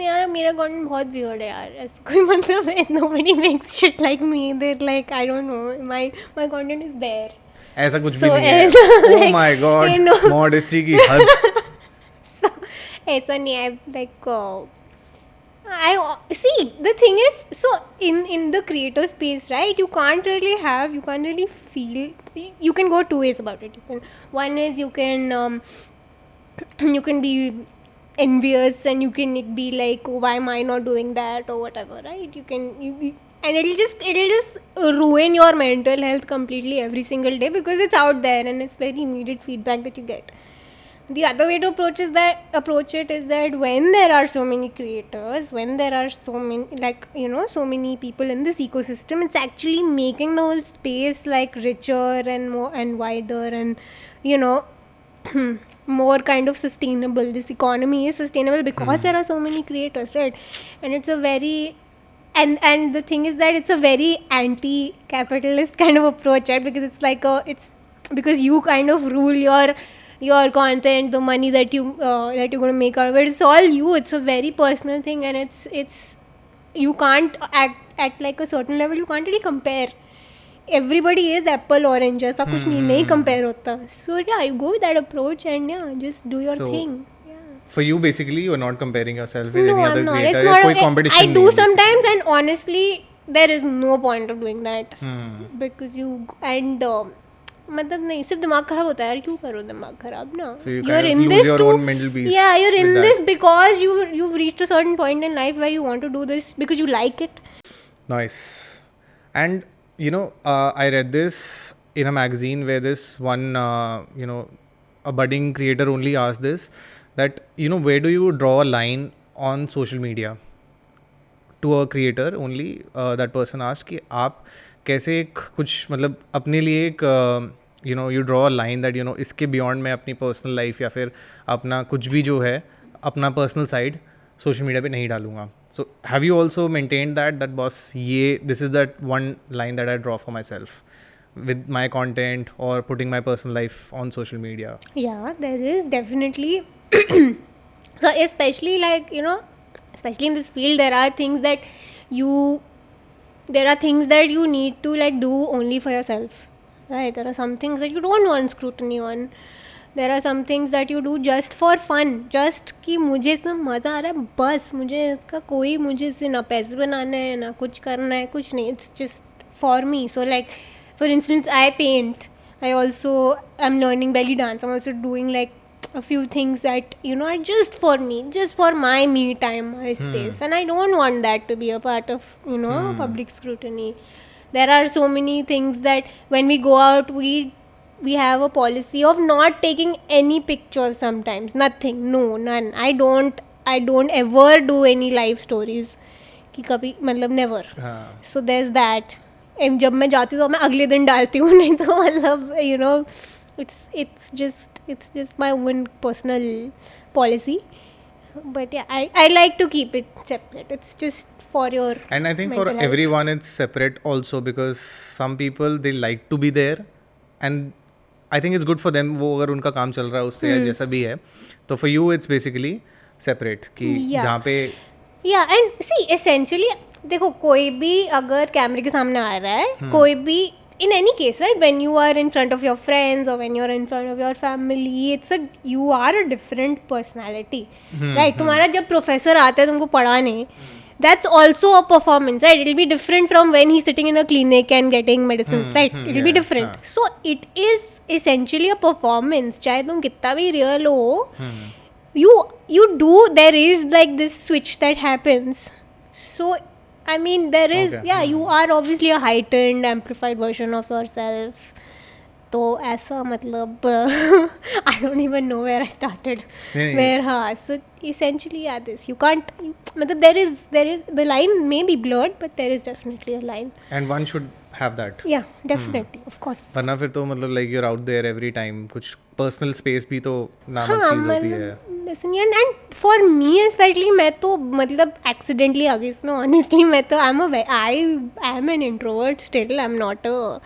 मेरा कंटेंट बहुत weird है यार, ऐसा कोई मतलब है. Nobody makes shit like me. They're like, I don't know, my content is there. ऐसा कुछ भी So नहीं है. like, Oh my God, you know. modesty की हद. So ऐसा नहीं है, like I see, the thing is, so in the creator space, right, you can't really feel, you can go two ways about it. One is you can be envious and you can be like, oh, why am I not doing that or whatever, right? And it'll just ruin your mental health completely every single day because it's out there and it's very immediate feedback that you get. The other way to approach it is that when there are so many creators, when there are so many, like, you know, so many people in this ecosystem, it's actually making the whole space like richer and more and wider and, you know, more kind of sustainable. This economy is sustainable because there are so many creators, right? And it's a very and the thing is that it's a very anti-capitalist kind of approach, right? Because it's like it's because you kind of rule your content, the money that you're going to make out of it. It's all you. It's a very personal thing, and it's you can't at like a certain level. You can't really compare. Everybody is apple orange. ऐसा कुछ नहीं compare होता. So yeah, you go with that approach and yeah, just do your thing. Yeah. For you, basically, you are not comparing yourself with No, any other I'm not. creator. It's not. कोई competition I नहीं do है basically. sometimes, and honestly, there is no point of doing that because you and. मतलब नहीं, सिर्फ दिमाग खराब होता है यार. क्यों करो दिमाग खराब ना? So you you're kind of in lose this your to own mental peace. Yeah, you're in with this that. because you've reached a certain point in life where you want to do this because you like it. Nice. And you know, I read this in a magazine where this one, you know, a budding creator only asked this, that you know, where do you draw a line on social media? To a creator only, that person asked कि आप कैसे एक कुछ मतलब अपने लिए एक you know, you draw a line that you know, इसके beyond मैं अपनी personal life या फिर अपना कुछ भी जो है अपना personal side social media पे नहीं डालूंगा. So have you also maintained that boss, ये this is that one line that I draw for myself with my content or putting my personal life on social media? Yeah, there is definitely. So especially like, you know, especially in this field, there are things that you need to like do only for yourself, right? There are some things that you don't want scrutiny on. there are some things that you do just for fun, just कि मुझे इसमें मज़ा आ रहा है, बस मुझे इसका कोई, मुझे इससे ना पैसे बनाने हैं ना कुछ करना है, कुछ नहीं, it's just for me. So like for instance, I paint, I also am learning belly dance, I'm also doing like a few things that are just for me, just for my me time, my space, and I don't want that to be a part of public scrutiny. There are so many things that when we go out, we have a policy of not taking any pictures sometimes, nothing, no, none. I don't ever do any live stories कि कभी मतलब never. So there's that. जब मैं जाती हूँ तो मैं अगले दिन डालती हूँ, नहीं तो मतलब it's just my own personal policy. But yeah, I like to keep it separate. It's just for your And I think for mental health. everyone it's separate also, because some people they like to be there and I think it's good for them. वो अगर उनका काम चल रहा है उससे या जैसा भी है, तो for you it's basically separate कि जहाँ पे yeah, and see essentially देखो कोई भी अगर कैमरे के सामने आ रहा है, कोई भी in any case, right, when you are in front of your friends or when you're in front of your family, you are a different personality, right? तुम्हारा जब प्रोफेसर आता है तुमको पढ़ाने, that's also a performance, right? It'll be different from when he's sitting in a clinic and getting medicines, right? It'll be different. So it is essentially a performance. चाहे तुम कितना भी real हो, you do, there is like this switch that happens. So I mean, there is, you are obviously a heightened, amplified version of yourself. तो ऐसा मतलब I don't even know where I started. So essentially, this you can't. मतलब there is the line may be blurred, but there is definitely a line. and one should have that. Yeah, definitely, of course. वरना फिर तो मतलब like you're out there every time, कुछ personal space भी तो नामक चीज़ होती है. Listen, and for me especially, मैं तो मतलब accidentally आ गई इसमें. Honestly, मैं तो I am an introvert still. I'm not a.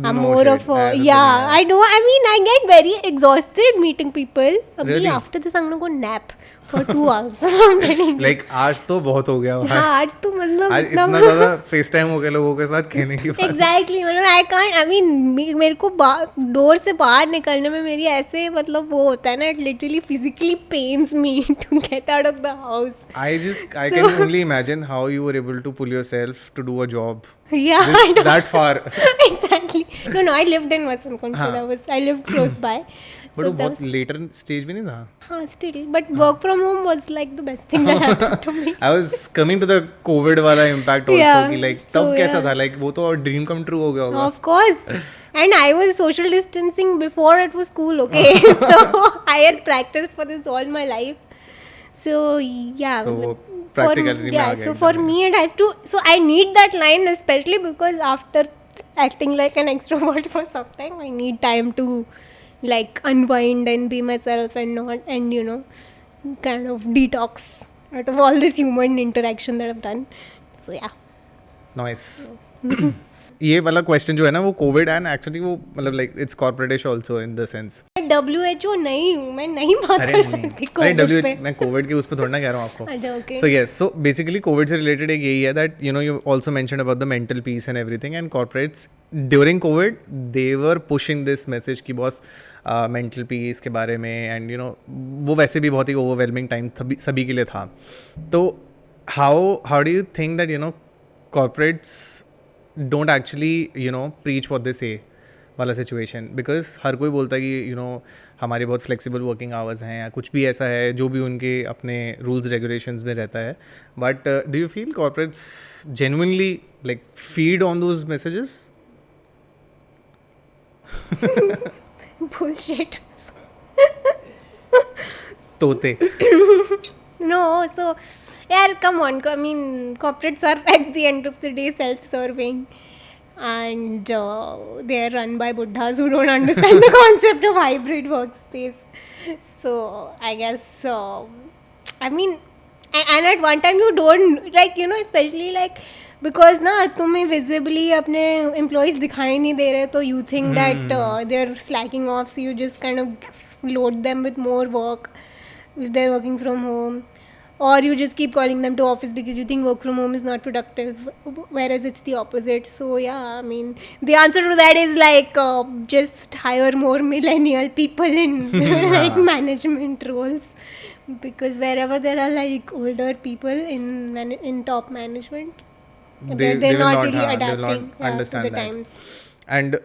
I'm more of a. Yeah, I know. I mean, I get very exhausted meeting people. Really? After this, I'm gonna go nap for 2 hours. I'm telling you. Like आज तो बहुत हो गया भाई. हाँ, आज तो मतलब आज इतना ज़्यादा फेस टाइम हो गया लोगों के साथ खेलने की बात. Exactly, मतलब I can't. I mean, मेरे को डोर से बाहर निकलने में मेरी ऐसे मतलब वो होता है ना, it literally physically pains me to get out of the house. I can only imagine how you were able to pull yourself to do a job Yeah, I know. that far. Exactly. No, I lived in Vasankund, so I lived close by. But वो बहुत later stage भी नहीं था. हाँ, still. But work from home was like the best thing that happened to me. I was coming to the COVID वाला impact also Yeah, कि like so तब कैसा yeah. था, like वो तो dream come true हो गया होगा. Of course. And I was social distancing before it was cool, okay? So I had practiced for this all my life. So yeah. So practicality में आ गया so for me it has to. So I need that line especially because after acting like an extrovert for some time, I need time to like unwind and be myself and not kind of detox out of all this human interaction that I've done. So yeah. Nice. ये वाला question जो है ना वो Covid and actually वो मतलब like it's corporatish also in the sense. WHO नहीं हूँ मैं, नहीं बात कर सकती कोविड पे. मैं कोविड के उस पे थोड़ा ना कह रहा हूँ आपको. अच्छा, okay. So yes, so basically Covid से रिलेटेड एक यही है that you also mentioned about the mental peace and everything, and corporates during Covid they were pushing this message की बॉस मेंटल पीस के बारे में, एंड वो वैसे भी बहुत ही ओवरवेलमिंग टाइम सभी के लिए था. तो how do you think that corporates don't actually preach what they say वाला सिचुएशन, बिकॉज हर कोई बोलता है कि हमारे बहुत फ्लेक्सिबल वर्किंग आवर्स हैं या कुछ भी ऐसा है जो भी उनके अपने रूल्स रेगुलेशंस में रहता है. But do you feel corporates genuinely like feed on those messages? Bullshit. तोते. No, so yeah, come on. I mean, corporates are at the end of the day self-serving, and they are run by buddhas who don't understand the concept of hybrid workspace. So I guess, I mean, and at one time you don't like, especially like because ना तुम्हें visibly अपने employees दिखाई नहीं दे रहे, तो you think that they're slacking off, so you just kind of load them with more work if they're working from home. or you just keep calling them to office because you think work from home is not productive, whereas it's the opposite. So yeah, I mean, the answer to that is like just hire more millennial people in like management roles, because wherever there are like older people in top management, they're will not not, really they will adapting not understand to the that. times. And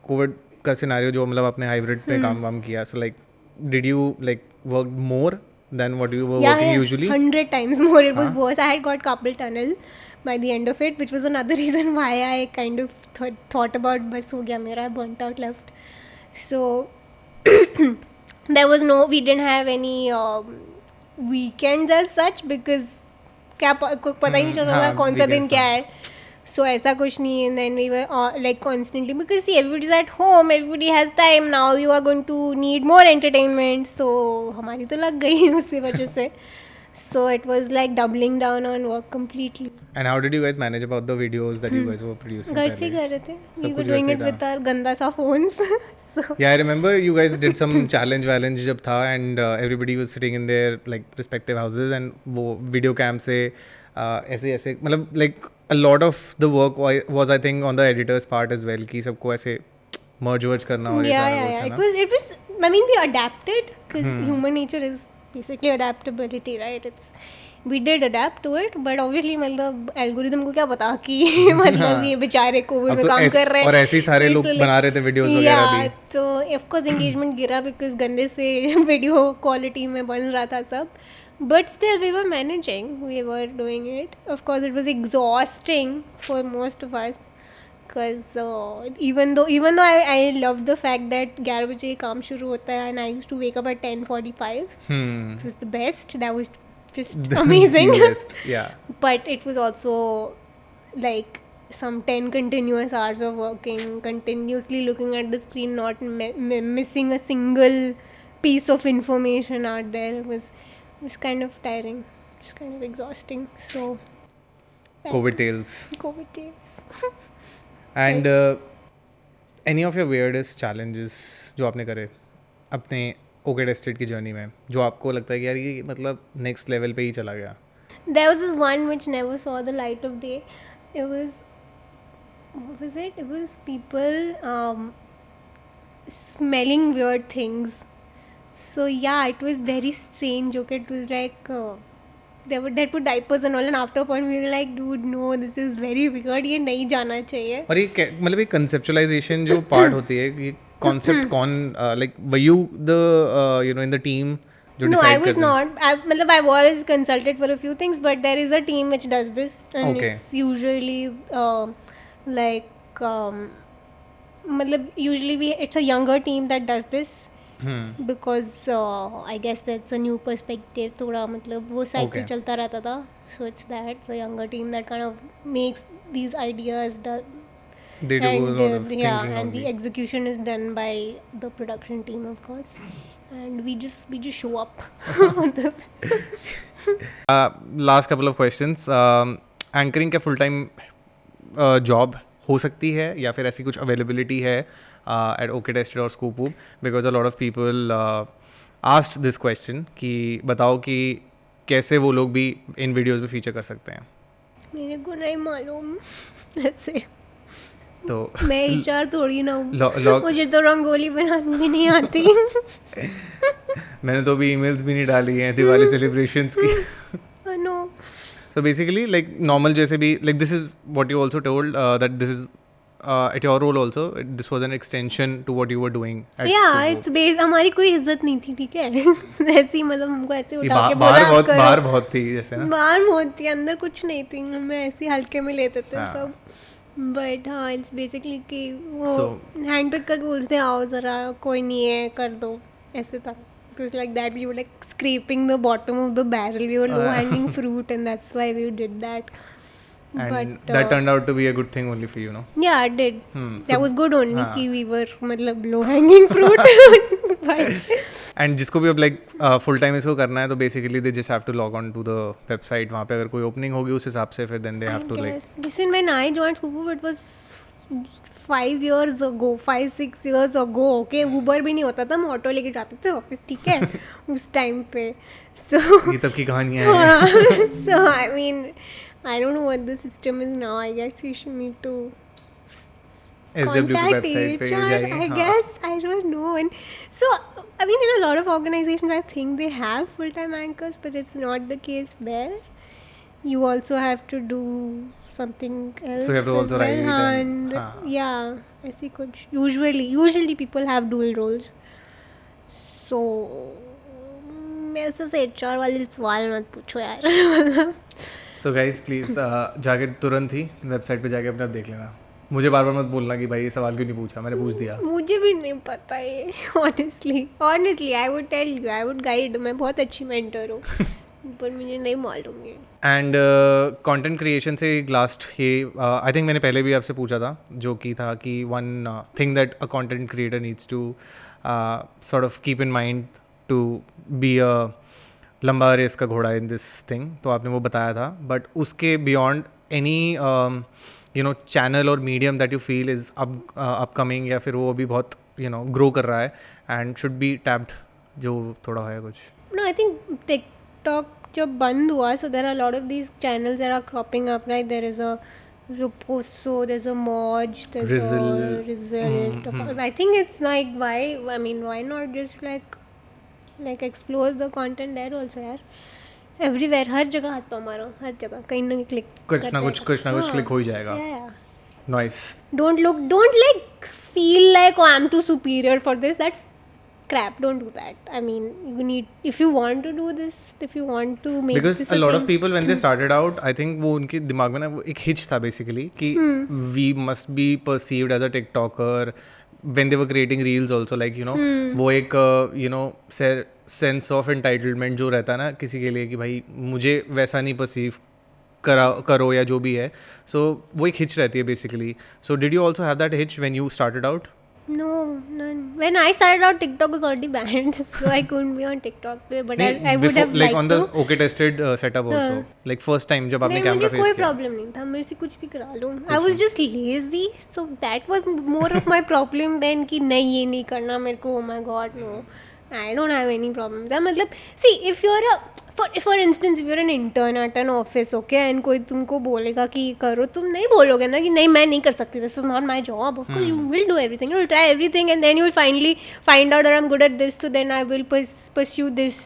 Covid का scenario जो मतलब आपने hybrid पे काम वाम किया, so like did you like work more than what you were working usually? 100 times more. It was worse. I had got carpal tunnel by the end of it, which was another reason why I kind of thought about bas ho gaya mera, burnt out, left. So there was we didn't have any weekends as such, because क्या पता ही नहीं चल रहा कौन सा दिन क्या है. So ऐसा कुछ नहीं. And then we were like constantly, because see, everybody's at home, everybody has time now, you are going to need more entertainment. So हमारी तो लग गई उसी वजह से. So it was like doubling down on work completely. And how did you guys manage about the videos that you guys were producing? घर से कर रहे थे. We सब were कुछ doing घर it से with our गंदा सा phones. So Yeah, I remember you guys did some challenge जब था, and everybody was sitting in their like respective houses, and वो video cam से ऐसे मतलब like a lot of the work was I think on the editor's part as well, कि सबको ऐसे merge करना और ये सारा कुछ है ना. It was. I mean, we adapted, because human nature is basically adaptability, right? We did adapt to it, but obviously मतलब algorithm को क्या पता कि मतलब ये बेचारे कोविड में काम कर रहे हैं, और ऐसे ही सारे लोग बना रहे थे वीडियोस वगैरह भी. तो of course engagement गिरा, because गंदे से वीडियो क्वालिटी में बन रहा था सब. But still we were managing, we were doing it. Of course it was exhausting for most of us, because even though I loved the fact that 11 बजे काम शुरू होता है, and I used to wake up at 10:45, which was the best. That was just amazing. Yeah. But it was also like some 10 continuous hours of working, continuously looking at the screen, not missing a single piece of information out there. It was kind of tiring, just kind of exhausting. So COVID tales. And any of your weirdest challenges जो आपने करे अपने okay tested की journey में, जो आपको लगता है कि यार ये मतलब नेक्स्ट लेवल पे ही चला गया? There was this one which never saw the light of day. It was, what was it? It was people smelling weird things. So yeah, it was very strange. Okay, it was like they put diapers and all, and after a point we were like, dude, no, this is very weird. ये नहीं जाना चाहिए. और ये मतलब ये conceptualization जो part होती है, ये concept कौन like were you the in the team जो No, decide I was करते हैं? not. I was consulted for a few things, but there is a team which does this, and Okay. it's usually like usually it's a younger team that does this. Because I guess that's a new perspective. थोड़ा मतलब वो cycle Okay. चलता रहता था, so it's a younger team that kind of makes these ideas They do a lot of thinking and on the the execution is done by the production team, of course, and we just show up. Last couple of questions. Anchoring क्या full time job हो सकती है, या फिर ऐसी कुछ availability है at OK Tested और ScoopWhoop? Because a lot of people asked this question कि बताओ कि कैसे वो लोग भी इन वीडियोस में फीचर कर सकते हैं. मेरे को नहीं मालूम ऐसे. तो मैं HR थोड़ी ना हूँ, मुझे तो रंगोली बनानी भी नहीं आती. मैंने तो अभी emails भी नहीं डाली हैं दिवाली सेलिब्रेशंस की. No. So basically like normal जैसे भी like this is what you also told that this is at your role also, this was an extension to what you were doing at Yeah, it's based. हमारी कोई इज्जत नहीं थी, ठीक है. ऐसी मतलब हमको ऐसे उठा के बोला बाहर बहुत थी जैसे ना. बाहर बहुत थी, अंदर कुछ नहीं थी. हमें ऐसे हल्के में लेते थे सब. बट हाँ, इट्स बेसिकली कि वो हैंड पिक करके बोलते आओ ज़रा, कोई नहीं है कर दो, ऐसे था. It was like that. We were like scraping the bottom of the barrel. We were low hanging fruit, and that's why we did that. And but that turned out to be a good thing only for you, no? Yeah, it did. That So- was good only कि we were मतलब low hanging fruit. But And जिसको भी अब like full time इसको करना है, तो basically they just have to log on to the website. वहाँ पे अगर कोई opening होगी उस हिसाब से फिर then they have to like. listen, when I joined ScoopWhoop, it was 5 years ago, 5-6 years ago, okay, Uber भी नहीं होता था, हम ऑटो लेके जाते थे ऑफिस, ठीक है, उस टाइम पे. So ये तब की कहानियाँ हैं. so I mean, I don't know what the system is now. I guess you should need to SW की contact वेबसाइट पे HR, जाइए. I हाँ. guess. I don't know. And so, I mean, in a lot of organizations, I think they have full-time anchors, but it's not the case there. You also have to do something else. So you have to as also well. write And हाँ. yeah, ऐसी कुछ. Usually people have dual roles. So मेरे से HR वाले सवाल मत पूछो यार. सो गाइस प्लीज जाके तुरंत ही वेबसाइट पे जाके अपने आप देख लेना. मुझे बार बार मत बोलना कि भाई ये सवाल क्यों नहीं पूछा, मैंने पूछ दिया. मुझे भी नहीं पता ये. honestly I would tell you, I would guide. मैं बहुत अच्छी मेंटर हूँ पर मुझे नहीं मालूम ये. एंड कंटेंट क्रिएशन से एक लास्ट ये आई थिंक मैंने पहले भी आपसे पूछा था, जो कि था कि one thing that a content creator needs to sort of keep in mind to be a लंबा रेस का घोड़ा इन दिस थिंग. तो आपने वो बताया था, बट उसके beyond any you know channel और medium that you feel is upcoming, या फिर वो अभी बहुत यू नो ग्रो कर रहा है एंड शुड बी टैप्ड, जो थोड़ा है कुछ. No, I think TikTok जब बंद हुआ, so there are a lot of these channels that are cropping up, right? There is a Ruposo, there's a Moj, there's Rizzle. a Rizzle. I think it's like, why not just like explore the content there also यार. Everywhere, हर जगह हाथ पाँव मारो, हर जगह कहीं ना कहीं click कुछ ना कुछ क्लिक हो ही जाएगा. Nice. Don't like feel like, oh, I'm too superior for this. That's crap. Don't do that. I mean, you need, if you want to do this, if you want to make Because this a lot of thing. people when they started out, I think वो उनके दिमाग में ना वो एक hitch था basically कि we must be perceived as a TikToker when they were creating reels also, like you know वो एक you know sense of entitlement जो रहता है ना किसी के लिए कि भाई मुझे वैसा नहीं perceive करो या जो भी है. So वो एक हिच रहती है basically. So did you also have that hitch when you started out? No, none. When I started out, TikTok was already banned, so I couldn't be on TikTok. But I would before, have like liked on the to. OK tested setup also. Like first time जब आपने नहीं, camera मुझे face कोई किया. Problem नहीं था, मेरे से कुछ भी करा लूँ. I was just lazy, so that was more of my problem than कि नहीं ये नहीं करना मेरे को. Oh my God, no. I don't have any problems. मतलब see, if you're a for instance, if you're an intern at an office, okay, and कोई तुमको बोलेगा कि करो, तुम नहीं बोलोगे ना कि नहीं मैं नहीं कर सकती, this is not my job. Of course you will do everything, you will try everything, and then you will finally find out that I'm good at this, so then I will pursue this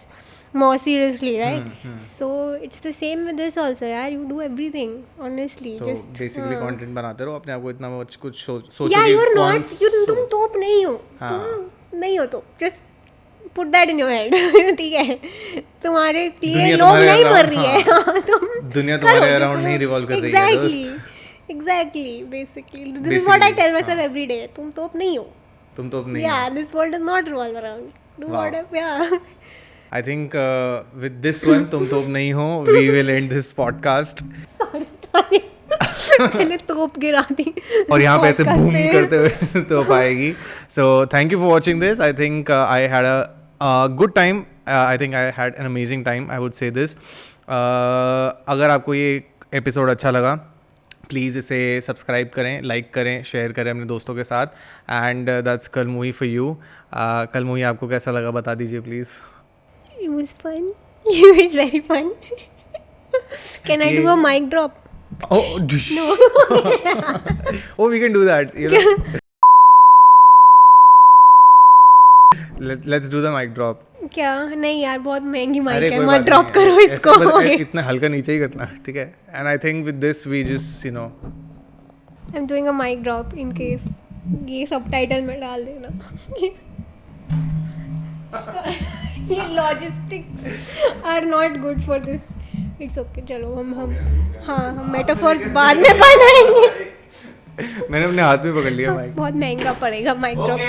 more seriously, right? So it's the same with this also, यार. You do everything, honestly. तो just basically content बनाते रहो, अपने आप को इतना कुछ सोचो. yeah, you're not, तुम तोप नहीं हो, तुम नहीं हो तो just put that in your head. ठीक है, तुम्हारे लिए लोग नहीं मर रही है. दुनिया तुम्हारे अराउंड नहीं रिवॉल्व कर रही है दोस्त. Exactly, basically this is what I tell myself every day. तुम तोप नहीं हो. तुम तो नहीं. Yeah, this world does not revolve around. Do whatever. Yeah. I think with this one तुम तो नहीं हो, we will end this podcast. Sorry. मैंने तोप गिरा दी. और यहाँ पे ऐसे बूम करते हुए तोप आएगी. So thank you for watching this. I think I had a good time. I think I had an amazing time. I would say this. अगर आपको ये एपिसोड अच्छा लगा, प्लीज़ इसे सब्सक्राइब करें, लाइक करें, शेयर करें अपने दोस्तों के साथ. एंड दैट्स कर्लमूही फॉर यू. कर्लमूही आपको कैसा लगा बता दीजिए please. It was fun. It was very fun. Can I do a mic drop? Oh, No. oh, we can do that. You know? Let's do the mic drop. क्या नहीं यार, बहुत महंगी माइक अरे है, कोई मत बात ड्रॉप नहीं, करो ऐसे इसको. बस इतना हल्का नीचे ही करना, ठीक है. And I think with this we just you know I'm doing a mic drop in case ये सबटाइटल में डाल देना. ये logistics are not good for this. It's okay, चलो हम मेटाफोर्स बाद में बनाएंगे. मैंने अपने हाथ में पकड़ लिया माइक. बहुत महंगा पड़ेगा माइक ड्रॉप.